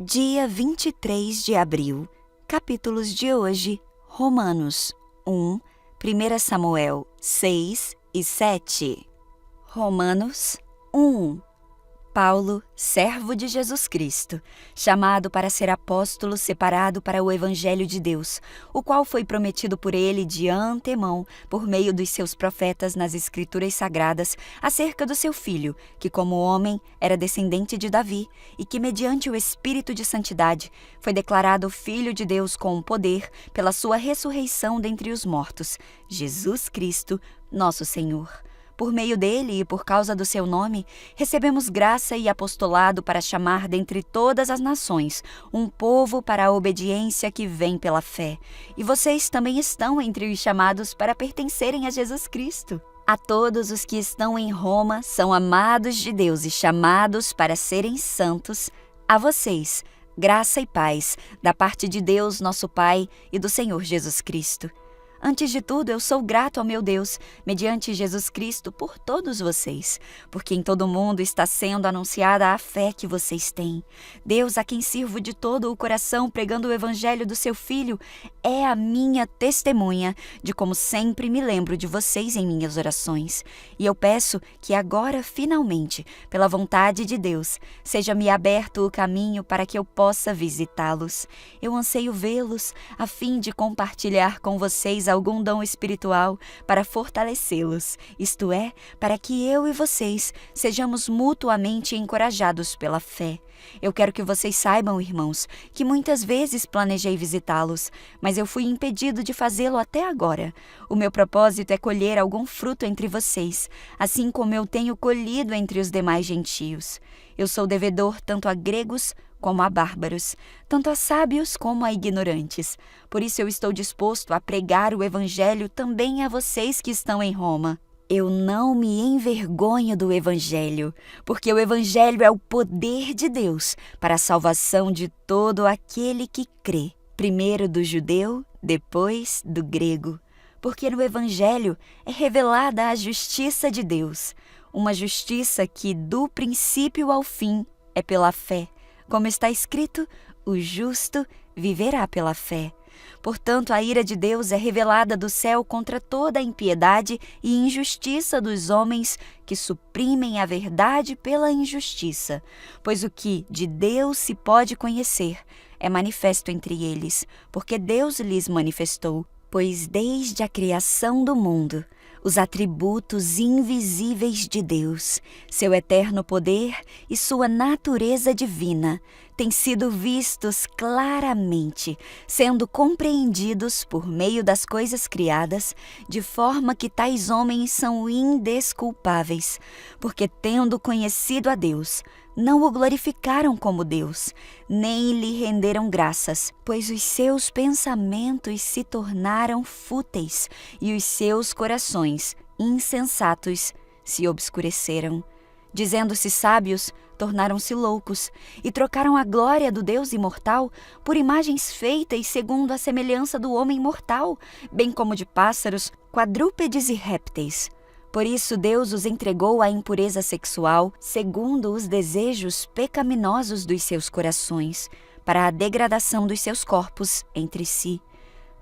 Dia 23 de abril. Capítulos de hoje: Romanos 1, 1 Samuel 6 e 7. Romanos 1. Paulo, servo de Jesus Cristo, chamado para ser apóstolo, separado para o Evangelho de Deus, o qual foi prometido por ele de antemão, por meio dos seus profetas nas Escrituras Sagradas, acerca do seu Filho, que como homem era descendente de Davi, e que mediante o Espírito de Santidade foi declarado Filho de Deus com poder pela sua ressurreição dentre os mortos, Jesus Cristo, nosso Senhor. Por meio dele e por causa do seu nome, recebemos graça e apostolado para chamar dentre todas as nações um povo para a obediência que vem pela fé. E vocês também estão entre os chamados para pertencerem a Jesus Cristo. A todos os que estão em Roma, são amados de Deus e chamados para serem santos. A vocês, graça e paz, da parte de Deus, nosso Pai, e do Senhor Jesus Cristo. Antes de tudo, eu sou grato ao meu Deus, mediante Jesus Cristo, por todos vocês, porque em todo o mundo está sendo anunciada a fé que vocês têm. Deus, a quem sirvo de todo o coração, pregando o evangelho do seu Filho, é a minha testemunha de como sempre me lembro de vocês em minhas orações. E eu peço que agora, finalmente, pela vontade de Deus, seja-me aberto o caminho para que eu possa visitá-los. Eu anseio vê-los, a fim de compartilhar com vocês algum dom espiritual para fortalecê-los, isto é, para que eu e vocês sejamos mutuamente encorajados pela fé. Eu quero que vocês saibam, irmãos, que muitas vezes planejei visitá-los, mas eu fui impedido de fazê-lo até agora. O meu propósito é colher algum fruto entre vocês, assim como eu tenho colhido entre os demais gentios. Eu sou devedor tanto a gregos como a bárbaros, tanto a sábios como a ignorantes. Por isso eu estou disposto a pregar o Evangelho também a vocês que estão em Roma. Eu não me envergonho do Evangelho, porque o Evangelho é o poder de Deus para a salvação de todo aquele que crê, primeiro do judeu, depois do grego. Porque no Evangelho é revelada a justiça de Deus, uma justiça que, do princípio ao fim, é pela fé. Como está escrito, o justo viverá pela fé. Portanto, a ira de Deus é revelada do céu contra toda a impiedade e injustiça dos homens que suprimem a verdade pela injustiça. Pois o que de Deus se pode conhecer é manifesto entre eles, porque Deus lhes manifestou. Pois desde a criação do mundo, os atributos invisíveis de Deus, seu eterno poder e sua natureza divina, têm sido vistos claramente, sendo compreendidos por meio das coisas criadas, de forma que tais homens são indesculpáveis, porque tendo conhecido a Deus, não o glorificaram como Deus, nem lhe renderam graças, pois os seus pensamentos se tornaram fúteis e os seus corações, insensatos, se obscureceram. Dizendo-se sábios, tornaram-se loucos e trocaram a glória do Deus imortal por imagens feitas segundo a semelhança do homem mortal, bem como de pássaros, quadrúpedes e répteis. Por isso Deus os entregou à impureza sexual, segundo os desejos pecaminosos dos seus corações, para a degradação dos seus corpos entre si.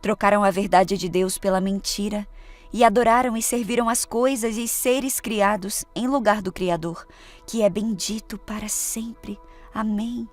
Trocaram a verdade de Deus pela mentira, e adoraram e serviram as coisas e seres criados em lugar do Criador, que é bendito para sempre. Amém.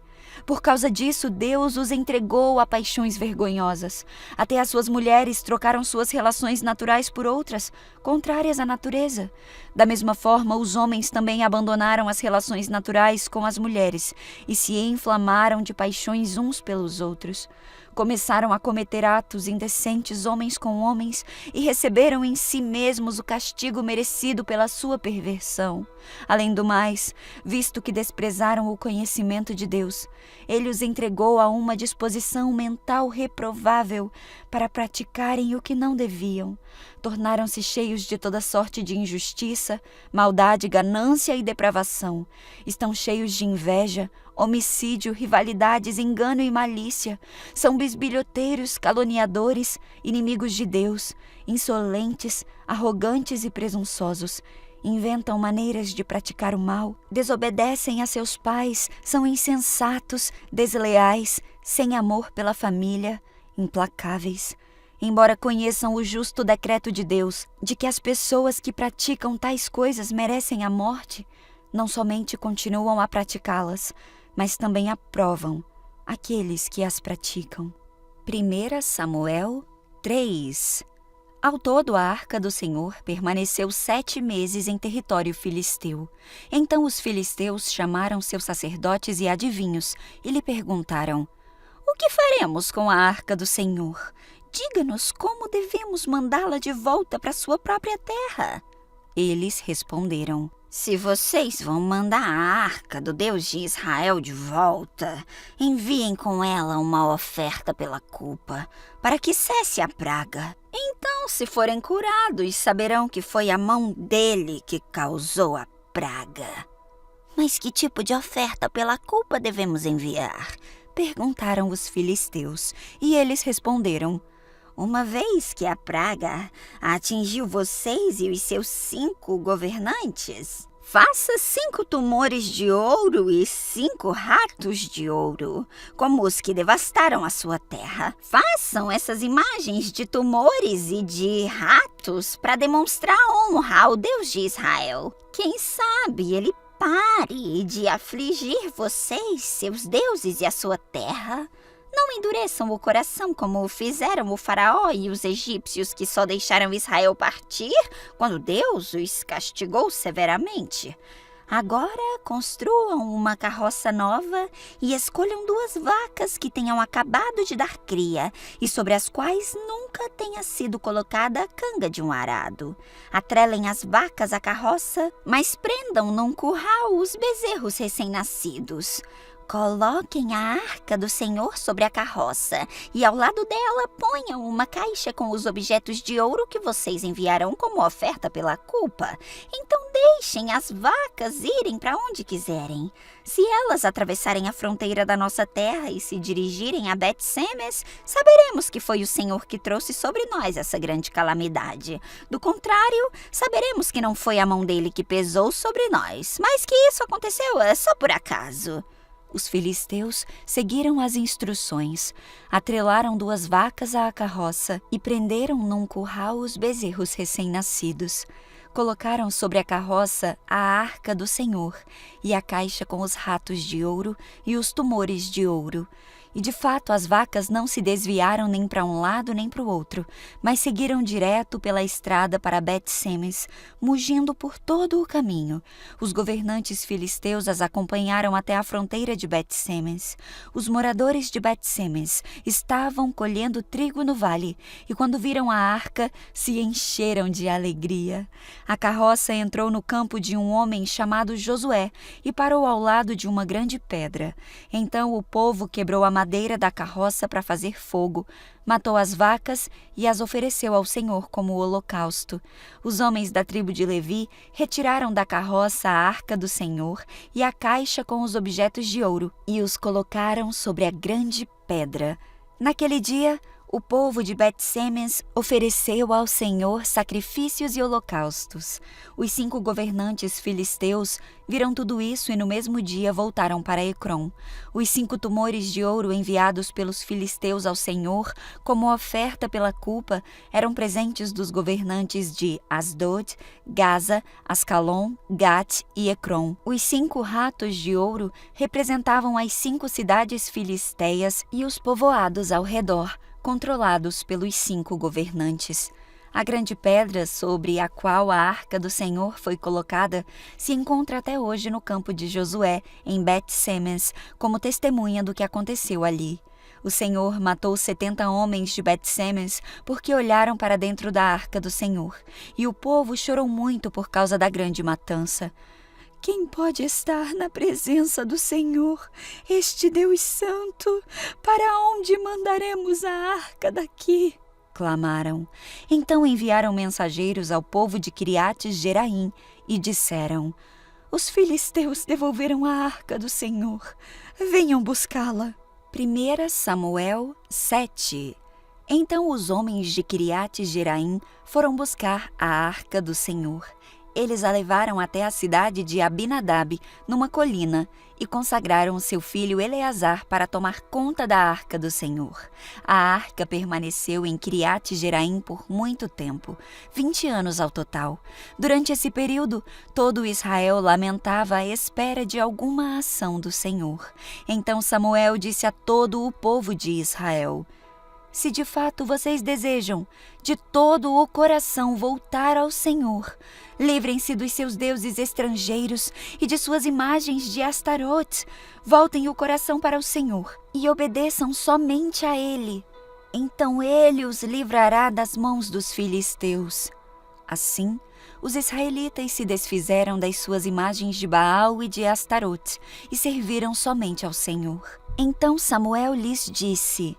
Por causa disso, Deus os entregou a paixões vergonhosas. Até as suas mulheres trocaram suas relações naturais por outras, contrárias à natureza. Da mesma forma, os homens também abandonaram as relações naturais com as mulheres e se inflamaram de paixões uns pelos outros. Começaram a cometer atos indecentes homens com homens e receberam em si mesmos o castigo merecido pela sua perversão. Além do mais, visto que desprezaram o conhecimento de Deus, ele os entregou a uma disposição mental reprovável para praticarem o que não deviam. Tornaram-se cheios de toda sorte de injustiça, maldade, ganância e depravação. Estão cheios de inveja, homicídio, rivalidades, engano e malícia. São bisbilhoteiros, caluniadores, inimigos de Deus, insolentes, arrogantes e presunçosos, inventam maneiras de praticar o mal, desobedecem a seus pais, são insensatos, desleais, sem amor pela família, implacáveis. Embora conheçam o justo decreto de Deus, de que as pessoas que praticam tais coisas merecem a morte, não somente continuam a praticá-las, mas também aprovam aqueles que as praticam. 1 Samuel 3. Ao todo, a arca do Senhor permaneceu 7 meses em território filisteu. Então os filisteus chamaram seus sacerdotes e adivinhos e lhe perguntaram: "O que faremos com a arca do Senhor? Diga-nos como devemos mandá-la de volta para sua própria terra." Eles responderam: "Se vocês vão mandar a arca do Deus de Israel de volta, enviem com ela uma oferta pela culpa, para que cesse a praga. Então, se forem curados, saberão que foi a mão dele que causou a praga." "Mas que tipo de oferta pela culpa devemos enviar?" perguntaram os filisteus, e eles responderam: "Uma vez que a praga atingiu vocês e os seus 5 governantes, faça 5 tumores de ouro e 5 ratos de ouro, como os que devastaram a sua terra. Façam essas imagens de tumores e de ratos para demonstrar honra ao Deus de Israel. Quem sabe ele pare de afligir vocês, seus deuses e a sua terra. Não endureçam o coração como fizeram o faraó e os egípcios, que só deixaram Israel partir quando Deus os castigou severamente. Agora construam uma carroça nova e escolham 2 vacas que tenham acabado de dar cria e sobre as quais nunca tenha sido colocada a canga de um arado. Atrelem as vacas à carroça, mas prendam num curral os bezerros recém-nascidos. Coloquem a arca do Senhor sobre a carroça e ao lado dela ponham uma caixa com os objetos de ouro que vocês enviarão como oferta pela culpa. Então deixem as vacas irem para onde quiserem. Se elas atravessarem a fronteira da nossa terra e se dirigirem a Bet-Semes, saberemos que foi o Senhor que trouxe sobre nós essa grande calamidade. Do contrário, saberemos que não foi a mão dele que pesou sobre nós, mas que isso aconteceu só por acaso." Os filisteus seguiram as instruções, atrelaram 2 vacas à carroça e prenderam num curral os bezerros recém-nascidos. Colocaram sobre a carroça a arca do Senhor e a caixa com os ratos de ouro e os tumores de ouro. E de fato as vacas não se desviaram nem para um lado nem para o outro, mas seguiram direto pela estrada para Bet-Semes, mugindo por todo o caminho. Os governantes filisteus as acompanharam até a fronteira de Bet-Semes. Os moradores de Bet-Semes estavam colhendo trigo no vale, e quando viram a arca, se encheram de alegria. A carroça entrou no campo de um homem chamado Josué e parou ao lado de uma grande pedra. Então o povo quebrou a madeira da carroça para fazer fogo, matou as vacas e as ofereceu ao Senhor como holocausto. Os homens da tribo de Levi retiraram da carroça a arca do Senhor e a caixa com os objetos de ouro e os colocaram sobre a grande pedra. Naquele dia, o povo de Bet-Semes ofereceu ao Senhor sacrifícios e holocaustos. Os 5 governantes filisteus viram tudo isso e no mesmo dia voltaram para Ecrom. Os 5 tumores de ouro enviados pelos filisteus ao Senhor como oferta pela culpa eram presentes dos governantes de Asdod, Gaza, Ascalon, Gat e Ecrom. Os 5 ratos de ouro representavam as 5 cidades filisteias e os povoados ao redor, controlados pelos 5 governantes. A grande pedra sobre a qual a arca do Senhor foi colocada se encontra até hoje no campo de Josué, em Bet-Semes, como testemunha do que aconteceu ali. O Senhor matou 70 homens de Bet-Semes porque olharam para dentro da arca do Senhor, e o povo chorou muito por causa da grande matança. "Quem pode estar na presença do Senhor, este Deus Santo? Para onde mandaremos a arca daqui?" clamaram. Então enviaram mensageiros ao povo de Quiriate-Jeraim e disseram: "Os filisteus devolveram a arca do Senhor. Venham buscá-la." 1 Samuel 7. Então os homens de Quiriate-Jeraim foram buscar a arca do Senhor. Eles a levaram até a cidade de Abinadab, numa colina, e consagraram seu filho Eleazar para tomar conta da arca do Senhor. A arca permaneceu em Criate-Jeraim por muito tempo, 20 anos ao total. Durante esse período, todo Israel lamentava à espera de alguma ação do Senhor. Então Samuel disse a todo o povo de Israel: se de fato vocês desejam, de todo o coração, voltar ao Senhor, livrem-se dos seus deuses estrangeiros e de suas imagens de Astarote. Voltem o coração para o Senhor e obedeçam somente a Ele. Então Ele os livrará das mãos dos filisteus. Assim, os israelitas se desfizeram das suas imagens de Baal e de Astarote e serviram somente ao Senhor. Então Samuel lhes disse: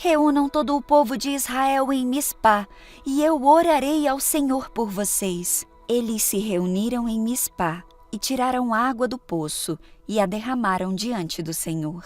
reúnam todo o povo de Israel em Mispá, e eu orarei ao Senhor por vocês. Eles se reuniram em Mispá e tiraram água do poço e a derramaram diante do Senhor.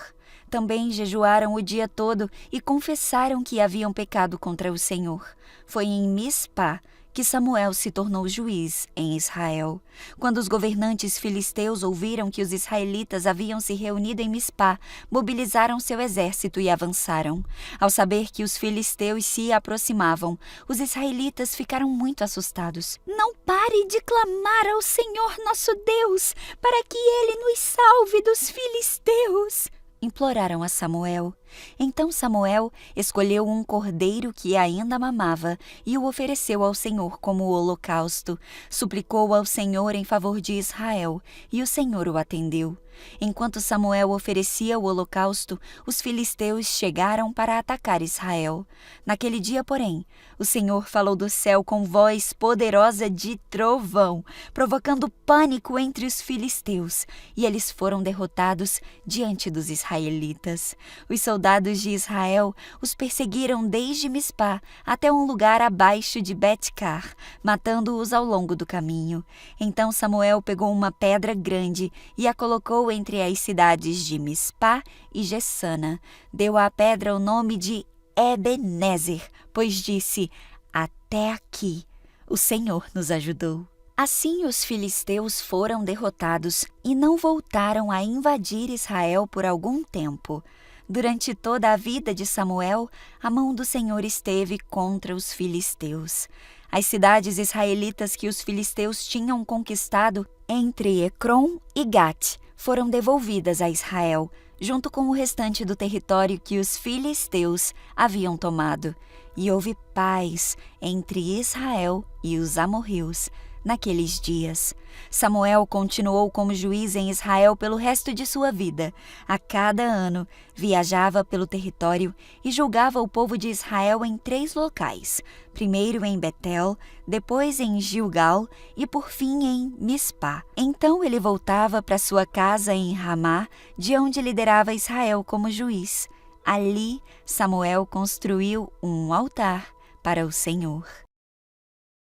Também jejuaram o dia todo e confessaram que haviam pecado contra o Senhor. Foi em Mispá que Samuel se tornou juiz em Israel. Quando os governantes filisteus ouviram que os israelitas haviam se reunido em Mispá, mobilizaram seu exército e avançaram. Ao saber que os filisteus se aproximavam, os israelitas ficaram muito assustados. Não pare de clamar ao Senhor nosso Deus, para que Ele nos salve dos filisteus, imploraram a Samuel. Então Samuel escolheu um cordeiro que ainda mamava e o ofereceu ao Senhor como holocausto. Suplicou ao Senhor em favor de Israel, e o Senhor o atendeu. Enquanto Samuel oferecia o holocausto, os filisteus chegaram para atacar Israel. Naquele dia, porém, o Senhor falou do céu com voz poderosa de trovão, provocando pânico entre os filisteus, e eles foram derrotados diante dos israelitas. Os soldados de Israel os perseguiram desde Mispá até um lugar abaixo de Bet-car, matando-os ao longo do caminho. Então Samuel pegou uma pedra grande e a colocou entre as cidades de Mispá e Gessana. Deu à pedra o nome de Ebenezer, pois disse: até aqui o Senhor nos ajudou. Assim os filisteus foram derrotados e não voltaram a invadir Israel por algum tempo. Durante toda a vida de Samuel, a mão do Senhor esteve contra os filisteus. As cidades israelitas que os filisteus tinham conquistado entre Ecrom e Gate foram devolvidas a Israel, junto com o restante do território que os filisteus haviam tomado. E houve paz entre Israel e os amorreus naqueles dias. Samuel continuou como juiz em Israel pelo resto de sua vida. A cada ano, viajava pelo território e julgava o povo de Israel em 3 locais. Primeiro em Betel, depois em Gilgal e por fim em Mispá. Então ele voltava para sua casa em Ramá, de onde liderava Israel como juiz. Ali, Samuel construiu um altar para o Senhor.